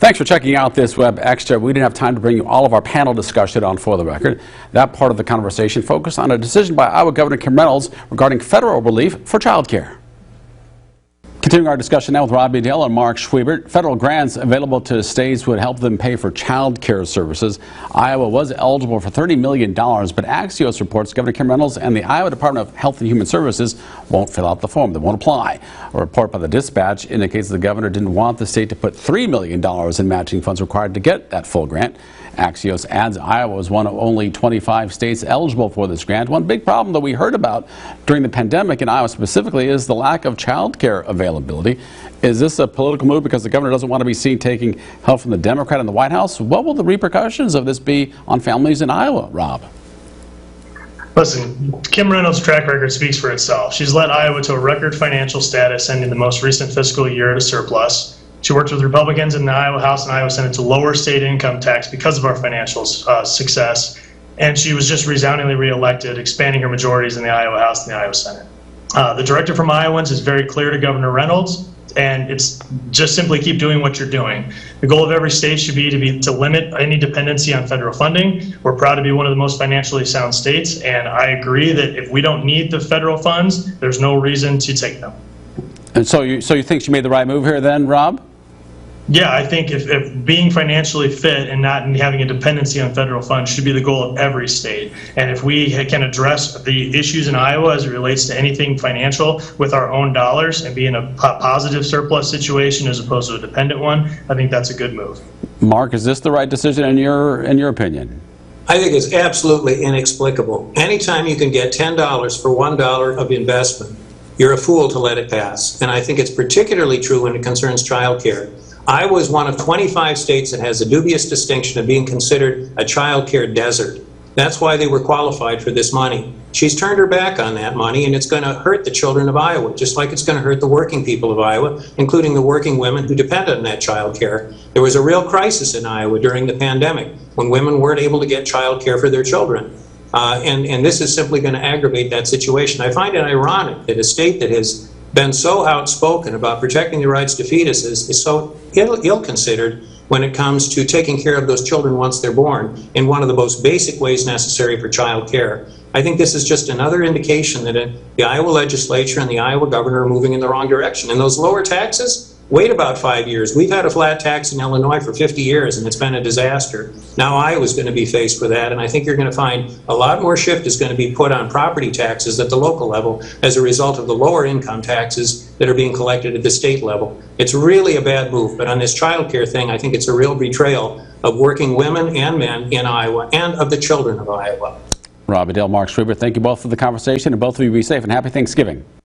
Thanks for checking out this Web Extra. We didn't have time to bring you all of our panel discussion on For the Record. That part of the conversation focused on a decision by Iowa Governor Kim Reynolds regarding federal relief for child care. Continuing our discussion now with Rob Edel and Mark Schwiebert. Federal grants available to states would help them pay for child care services. Iowa was eligible for $30 million, but Axios reports Governor Kim Reynolds and the Iowa Department of Health and Human Services won't fill out the form. They won't apply. A report by the Dispatch indicates the governor didn't want the state to put $3 million in matching funds required to get that full grant. Axios adds Iowa is one of only 25 states eligible for this grant. One big problem that we heard about during the pandemic in Iowa specifically is the lack of child care availability. Is this a political move because the governor doesn't want to be seen taking help from the Democrat in the White House? What will the repercussions of this be on families in Iowa, Rob? Listen, Kim Reynolds' track record speaks for itself. She's led Iowa to a record financial status, ending the most recent fiscal year at a surplus. She worked with Republicans in the Iowa House and Iowa Senate to lower state income tax because of our financial success. And she was just resoundingly reelected, expanding her majorities in the Iowa House and the Iowa Senate. The directive from Iowans is very clear to Governor Reynolds, and it's just simply keep doing what you're doing. The goal of every state should be to limit any dependency on federal funding. We're proud to be one of the most financially sound states, and I agree that if we don't need the federal funds, there's no reason to take them. And so you think she made the right move here then, Rob? Yeah, I think if being financially fit and not having a dependency on federal funds should be the goal of every state. And if we can address the issues in Iowa as it relates to anything financial with our own dollars and be in a positive surplus situation as opposed to a dependent one, I think that's a good move. Mark, is this the right decision in your opinion? I think it's absolutely inexplicable. Anytime you can get $10 for $1 of investment, you're a fool to let it pass. And I think it's particularly true when it concerns child care. Iowa is one of 25 states that has the dubious distinction of being considered a child care desert. That's why they were qualified for this money. She's turned her back on that money, and it's going to hurt the children of Iowa, just like it's going to hurt the working people of Iowa, including the working women who depend on that child care. There was a real crisis in Iowa during the pandemic when women weren't able to get child care for their children. And this is simply going to aggravate that situation. I find it ironic that a state that has been so outspoken about protecting the rights to fetuses is so ill-considered when it comes to taking care of those children once they're born in one of the most basic ways necessary for child care. I think this is just another indication that the Iowa legislature and the Iowa governor are moving in the wrong direction. And those lower taxes, wait about 5 years. We've had a flat tax in Illinois for 50 years, and it's been a disaster. Now Iowa's going to be faced with that, and I think you're going to find a lot more shift is going to be put on property taxes at the local level as a result of the lower income taxes that are being collected at the state level. It's really a bad move, but on this child care thing, I think it's a real betrayal of working women and men in Iowa and of the children of Iowa. Rob Edel, Mark Schwiebert, thank you both for the conversation, and both of you be safe and happy Thanksgiving.